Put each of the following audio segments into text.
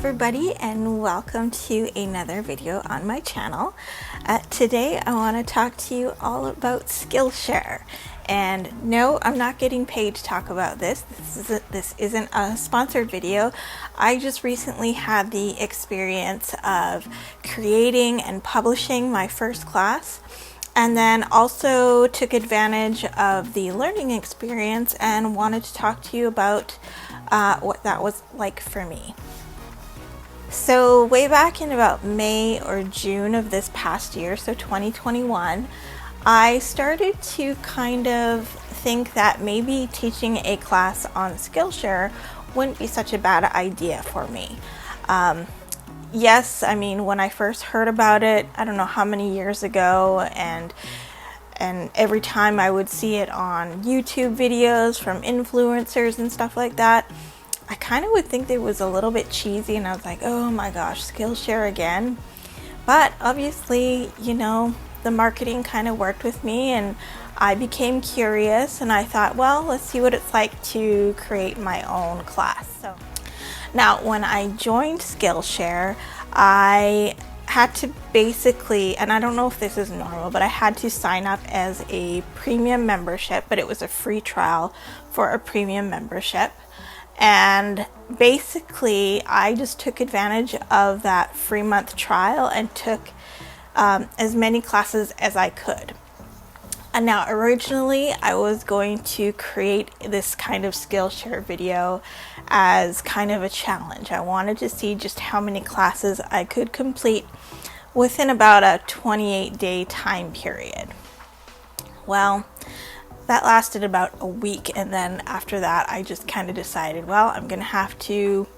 everybody, and welcome to another video on my channel. Today I want to talk to you all about Skillshare. And no, I'm not getting paid to talk about this. This isn't a sponsored video. I just recently had the experience of creating and publishing my first class, and then also took advantage of the learning experience and wanted to talk to you about what that was like for me. So way back in about May or June of this past year, so 2021, I started to kind of think that maybe teaching a class on Skillshare wouldn't be such a bad idea for me. Yes, I mean, when I first heard about it, I don't know how many years ago, and every time I would see it on YouTube videos from influencers and stuff like that, I kind of would think it was a little bit cheesy, and I was like, oh my gosh, Skillshare again. But obviously, you know, the marketing kind of worked with me, and I became curious, and I thought, well, let's see what it's like to create my own class. So now, when I joined Skillshare, I had to basically, and I don't know if this is normal, but I had to sign up as a premium membership, but it was a free trial for a premium membership. And basically, I just took advantage of that free month trial and took as many classes as I could. And now, originally, I was going to create this kind of Skillshare video as kind of a challenge. I wanted to see just how many classes I could complete within about a 28-day time period. Well, that lasted about a week, and then after that I just kind of decided, well, I'm gonna have to,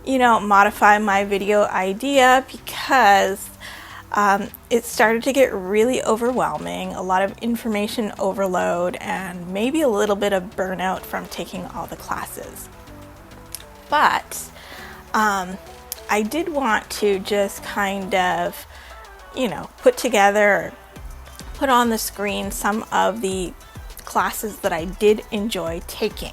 you know, modify my video idea because it started to get really overwhelming, a lot of information overload, and maybe a little bit of burnout from taking all the classes. But I did want to just kind of, you know, put on the screen some of the classes that I did enjoy taking.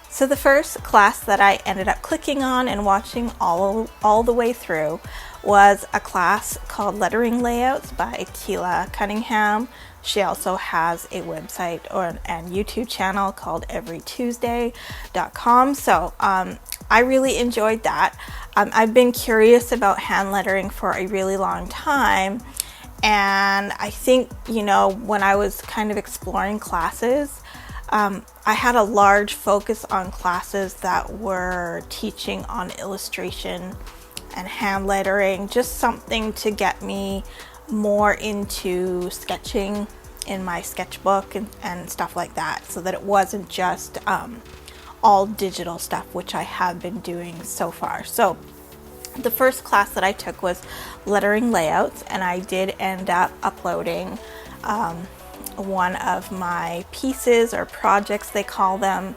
So the first class that I ended up clicking on and watching all the way through was a class called Lettering Layouts by Tila Cunningham. She also has a website and YouTube channel called everytuesday.com. So I really enjoyed that. I've been curious about hand lettering for a really long time. And I think, you know, when I was kind of exploring classes, I had a large focus on classes that were teaching on illustration and hand lettering, just something to get me more into sketching in my sketchbook and stuff like that, so that it wasn't just all digital stuff, which I have been doing so far. So the first class that I took was Lettering Layouts, and I did end up uploading one of my pieces or projects, they call them,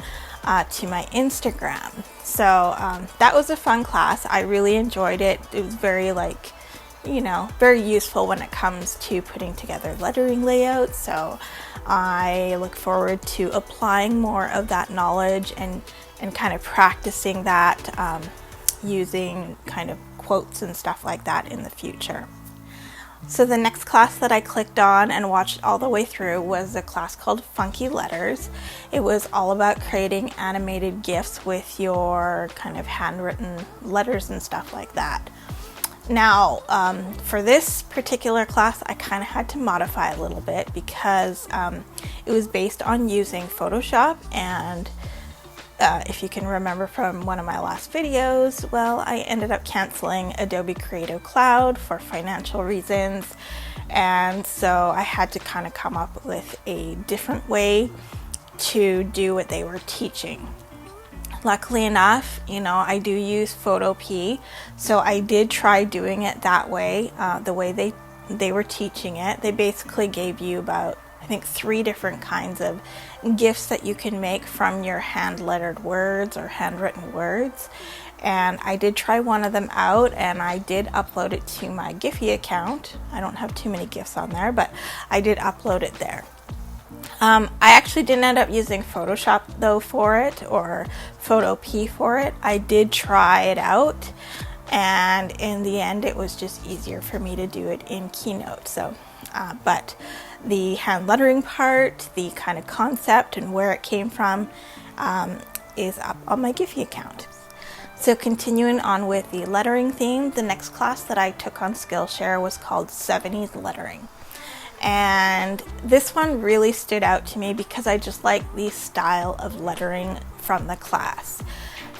to my Instagram. So that was a fun class. I really enjoyed it. It was very, like, you know, very useful when it comes to putting together lettering layouts. So I look forward to applying more of that knowledge and kind of practicing that, using kind of quotes and stuff like that in the future. So the next class that I clicked on and watched all the way through was a class called Funky Letters. It was all about creating animated GIFs with your kind of handwritten letters and stuff like that. Now, for this particular class, I kind of had to modify a little bit because it was based on using Photoshop, and if you can remember from one of my last videos, well, I ended up canceling Adobe Creative Cloud for financial reasons, and so I had to kind of come up with a different way to do what they were teaching. Luckily enough, you know, I do use Photopea, so I did try doing it that way, the way they were teaching it. They basically gave you about, I think, 3 different kinds of GIFs that you can make from your hand-lettered words or handwritten words. And I did try one of them out, and I did upload it to my Giphy account. I don't have too many GIFs on there, but I did upload it there. I actually didn't end up using Photoshop though for it, or Photo P for it. I did try it out, and in the end it was just easier for me to do it in Keynote. So but the hand lettering part, the kind of concept and where it came from, is up on my Giphy account. So continuing on with the lettering theme, the next class that I took on Skillshare was called 70s Lettering. And this one really stood out to me because I just like the style of lettering from the class.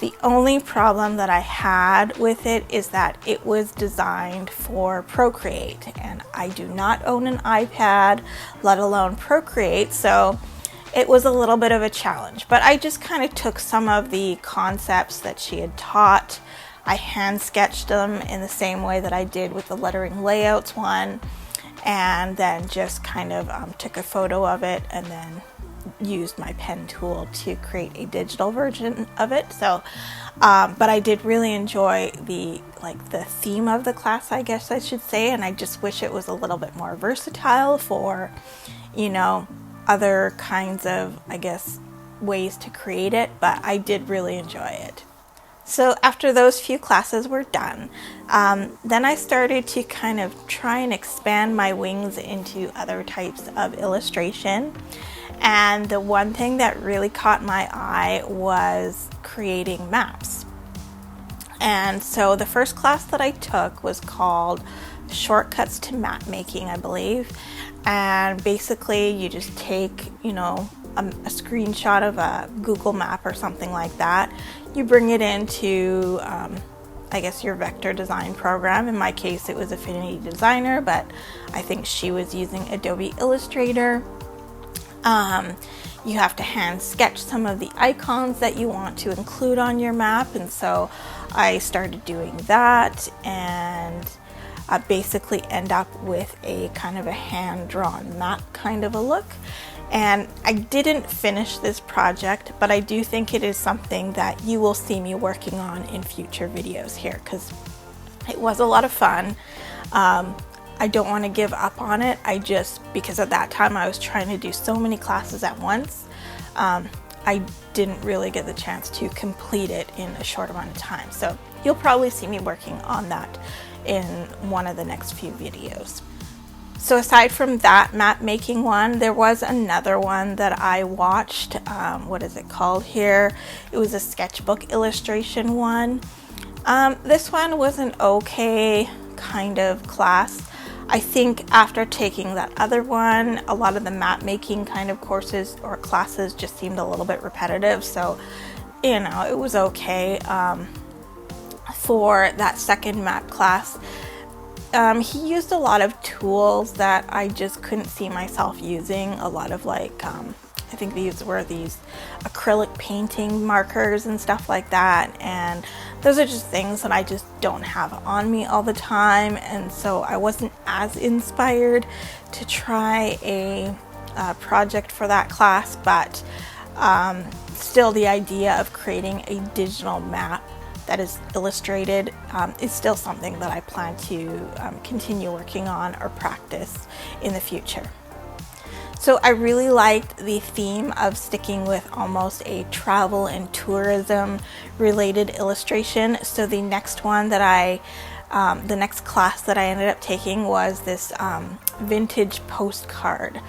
The only problem that I had with it is that it was designed for Procreate, and I do not own an iPad, let alone Procreate, so it was a little bit of a challenge. But I just kind of took some of the concepts that she had taught. I hand sketched them in the same way that I did with the lettering layouts one, and then just kind of took a photo of it and then used my pen tool to create a digital version of it. So but I did really enjoy the theme of the class, I guess I should say, and I just wish it was a little bit more versatile for, you know, other kinds of, I guess, ways to create it, but I did really enjoy it. So after those few classes were done, then I started to kind of try and expand my wings into other types of illustration. And the one thing that really caught my eye was creating maps. And so the first class that I took was called Shortcuts to Map Making, I believe. And basically you just take, you know, a screenshot of a Google map or something like that. You bring it into, I guess, your vector design program. In my case, it was Affinity Designer, but I think she was using Adobe Illustrator. You have to hand sketch some of the icons that you want to include on your map, and so I started doing that, and I basically end up with a kind of a hand-drawn map kind of a look. And I didn't finish this project, but I do think it is something that you will see me working on in future videos here, because it was a lot of fun. I don't want to give up on it. Because at that time I was trying to do so many classes at once, I didn't really get the chance to complete it in a short amount of time. So you'll probably see me working on that in one of the next few videos. So aside from that map making one, there was another one that I watched. What is it called here? It was a Sketchbook Illustration one. This one was an okay kind of class. I think after taking that other one, a lot of the map making kind of courses or classes just seemed a little bit repetitive. So, you know, it was okay. For that second map class, he used a lot of tools that I just couldn't see myself using. A lot of I think these were these acrylic painting markers and stuff like that, and those are just things that I just don't have on me all the time, and so I wasn't as inspired to try a project for that class. But still, the idea of creating a digital map that is illustrated is still something that I plan to continue working on or practice in the future. So I really liked the theme of sticking with almost a travel and tourism related illustration. So the next one that the next class that I ended up taking was this vintage postcard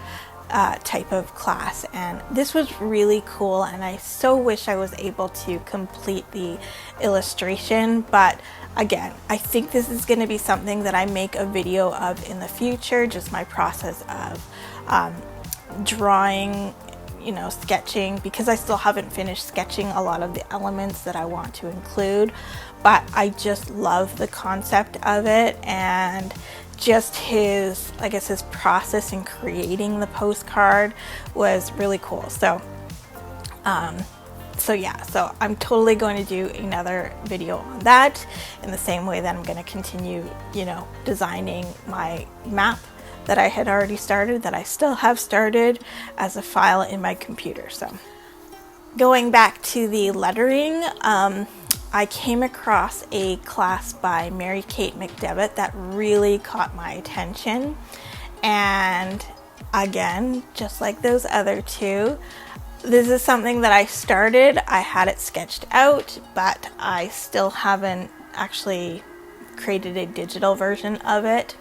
type of class, and this was really cool, and I so wish I was able to complete the illustration. But again, I think this is going to be something that I make a video of in the future, just my process of drawing, you know, sketching, because I still haven't finished sketching a lot of the elements that I want to include. But I just love the concept of it, and just his process in creating the postcard was really cool. So so I'm totally going to do another video on that, in the same way that I'm going to continue, you know, designing my map that I had already started, that I still have started as a file in my computer. So going back to the lettering, I came across a class by Mary Kate McDevitt that really caught my attention, and again, just like those other two. This is something that I started. I had it sketched out, but I still haven't actually created a digital version of it.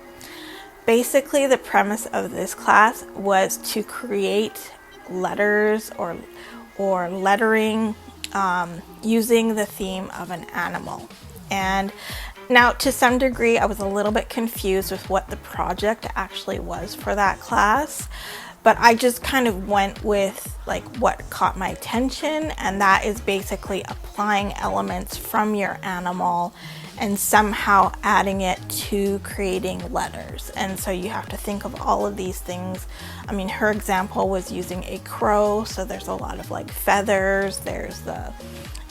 Basically, the premise of this class was to create letters or lettering using the theme of an animal. And now, to some degree, I was a little bit confused with what the project actually was for that class, but I just kind of went with like what caught my attention, and that is basically applying elements from your animal and somehow adding it to creating letters. And so you have to think of all of these things. I mean, her example was using a crow, so there's a lot of like feathers, there's the,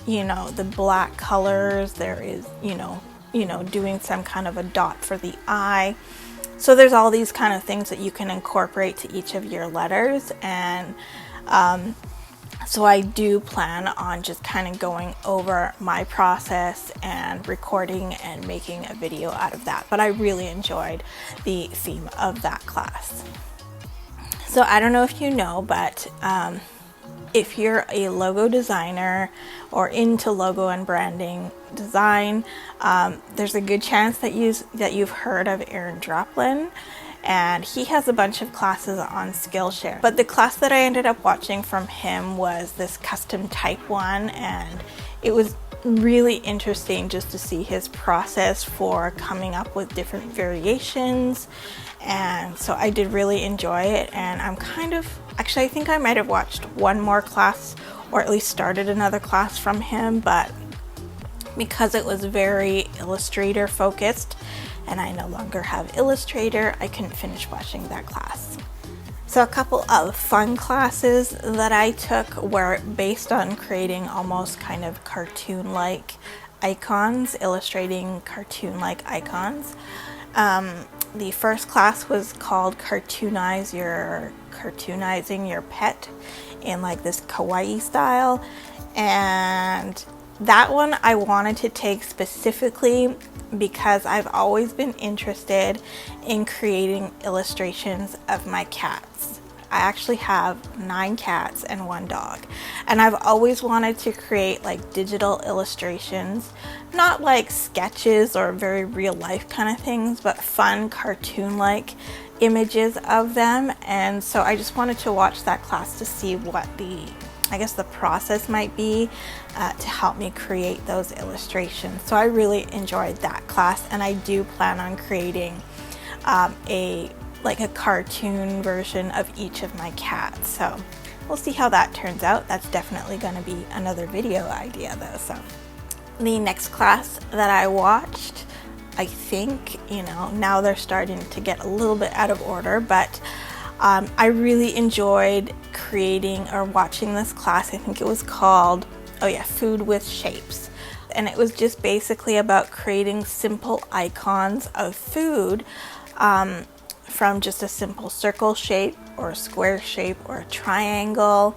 you know, the black colors, there is, you know, doing some kind of a dot for the eye. So there's all these kind of things that you can incorporate to each of your letters. And so I do plan on just kind of going over my process and recording and making a video out of that. But I really enjoyed the theme of that class. So I don't know if you know, but if you're a logo designer or into logo and branding design, there's a good chance that you've heard of Aaron Droplin, and he has a bunch of classes on Skillshare. But the class that I ended up watching from him was this custom type one, and it was really interesting just to see his process for coming up with different variations. And so I did really enjoy it, and I think I might have watched one more class, or at least started another class from him, but because it was very Illustrator focused and I no longer have Illustrator, I couldn't finish watching that class. So a couple of fun classes that I took were based on creating almost kind of cartoon-like icons, illustrating cartoon-like icons. The first class was called Cartoonizing Your Pet in like this Kawaii style, and that one I wanted to take specifically because I've always been interested in creating illustrations of my cats. I actually have 9 cats and 1 dog, and I've always wanted to create like digital illustrations, not like sketches or very real life kind of things, but fun cartoon-like images of them. And so I just wanted to watch that class to see what the process might be to help me create those illustrations. So I really enjoyed that class, and I do plan on creating a cartoon version of each of my cats. So we'll see how that turns out. That's definitely going to be another video idea though. So the next class that I watched, I think, now they're starting to get a little bit out of order, but I really enjoyed creating or watching this class. I think it was called, Food with Shapes. And it was just basically about creating simple icons of food from just a simple circle shape or a square shape or a triangle.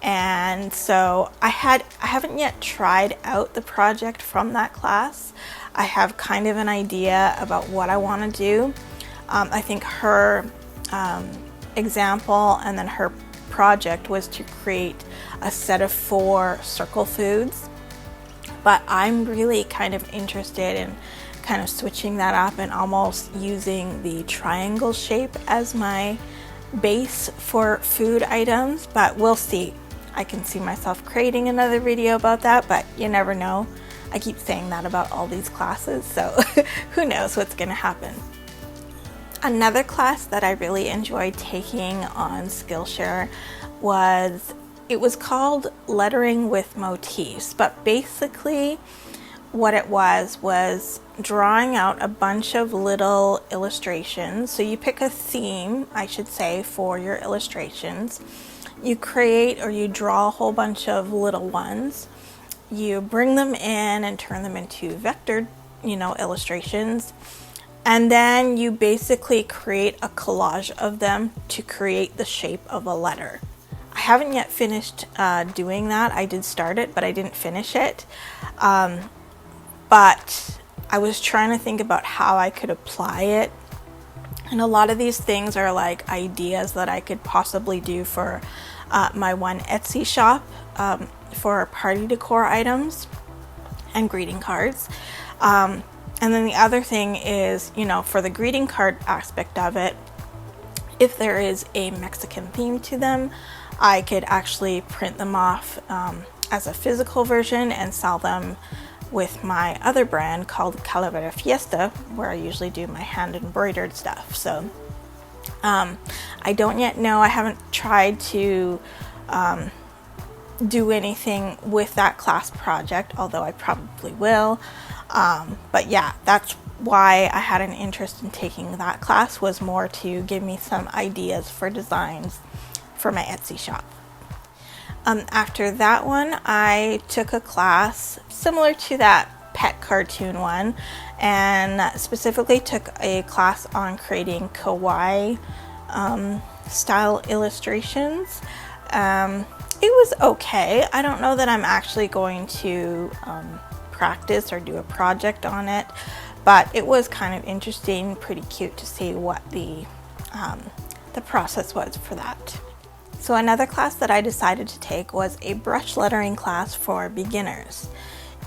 And so I haven't yet tried out the project from that class. I have kind of an idea about what I want to do. I think her example and then her project was to create a set of 4 circle foods, but I'm really kind of interested in kind of switching that up and almost using the triangle shape as my base for food items. But we'll see. I can see myself creating another video about that, but you never know. I keep saying that about all these classes, so who knows what's going to happen. Another class that I really enjoyed taking on Skillshare was called Lettering with Motifs, but basically what it was drawing out a bunch of little illustrations. So you pick a theme, I should say, for your illustrations. You create or you draw a whole bunch of little ones. You bring them in and turn them into vectored, illustrations. And then you basically create a collage of them to create the shape of a letter. I haven't yet finished doing that. I did start it, but I didn't finish it. But I was trying to think about how I could apply it And a lot of these things are like ideas that I could possibly do for my one Etsy shop for party decor items and greeting cards. And then the other thing is, you know, for the greeting card aspect of it, if there is a Mexican theme to them, I could actually print them off as a physical version and sell them with my other brand called Calavera Fiesta, where I usually do my hand embroidered stuff. So I don't yet know, I haven't tried to do anything with that class project, although I probably will. But yeah, that's why I had an interest in taking that class, was more to give me some ideas for designs for my Etsy shop. After that one, I took a class similar to that pet cartoon one, and specifically took a class on creating Kawaii style illustrations. It was okay. I don't know that I'm actually going to practice or do a project on it, but it was kind of interesting, pretty cute to see what the process was for that. So another class that I decided to take was a brush lettering class for beginners.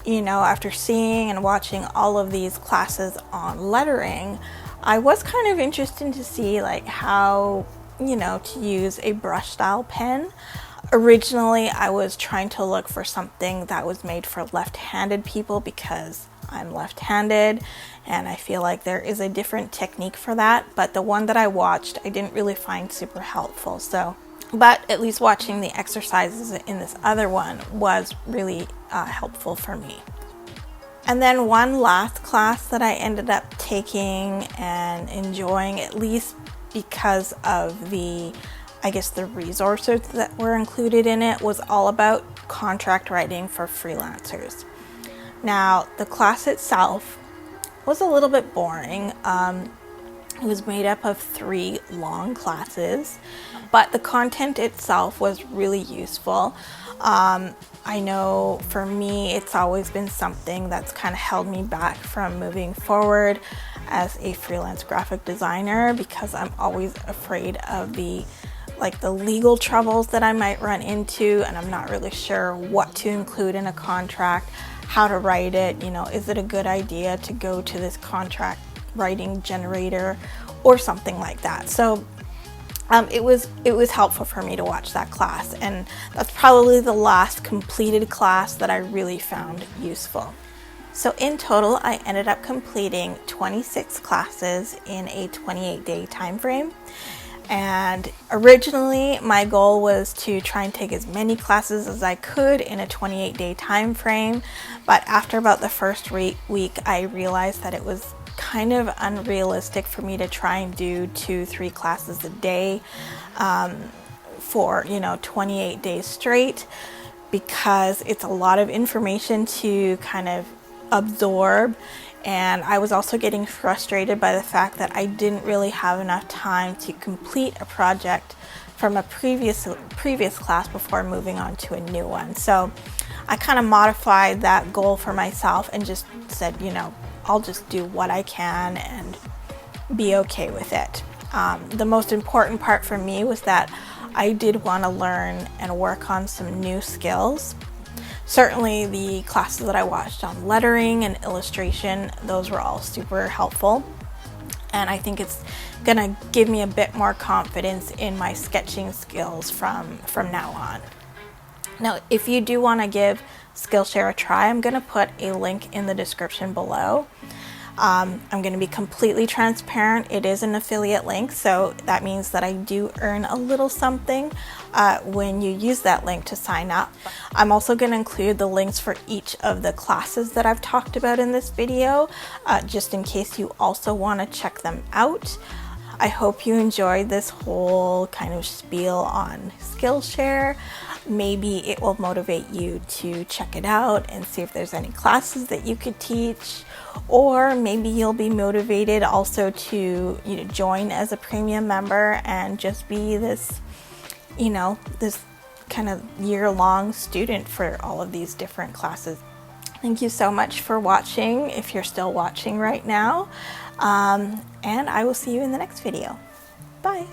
You know, after seeing and watching all of these classes on lettering, I was kind of interested to see like how, you know, to use a brush style pen. Originally, I was trying to look for something that was made for left-handed people because I'm left-handed, and I feel like there is a different technique for that, but the one that I watched I didn't really find super helpful. But at least watching the exercises in this other one was really helpful for me. And then one last class that I ended up taking and enjoying, at least because of the, I guess, the resources that were included in it, was all about contract writing for freelancers. Now, the class itself was a little bit boring. It was made up of 3 long classes, but the content itself was really useful. I know for me, it's always been something that's kind of held me back from moving forward as a freelance graphic designer, because I'm always afraid of the legal troubles that I might run into, and I'm not really sure what to include in a contract, how to write it, you know, is it a good idea to go to this contract writing generator or something like that. So it was helpful for me to watch that class, and that's probably the last completed class that I really found useful. So in total, I ended up completing 26 classes in a 28-day time frame. And originally my goal was to try and take as many classes as I could in a 28-day time frame, but after about the first week I realized that it was kind of unrealistic for me to try and do 2-3 classes a day for 28 days straight, because it's a lot of information to kind of absorb. And I was also getting frustrated by the fact that I didn't really have enough time to complete a project from a previous class before moving on to a new one. So I kind of modified that goal for myself and just said, I'll just do what I can and be okay with it. The most important part for me was that I did want to learn and work on some new skills. Certainly the classes that I watched on lettering and illustration, those were all super helpful. And I think it's gonna give me a bit more confidence in my sketching skills from now on. Now, if you do want to give Skillshare a try, I'm gonna put a link in the description below. I'm going to be completely transparent. It is an affiliate link, so that means that I do earn a little something when you use that link to sign up. I'm also going to include the links for each of the classes that I've talked about in this video, just in case you also want to check them out. I hope you enjoyed this whole kind of spiel on Skillshare. Maybe it will motivate you to check it out and see if there's any classes that you could teach, or maybe you'll be motivated also to join as a premium member and just be this this kind of year-long student for all of these different classes. Thank you so much for watching, if you're still watching right now, and I will see you in the next video. Bye.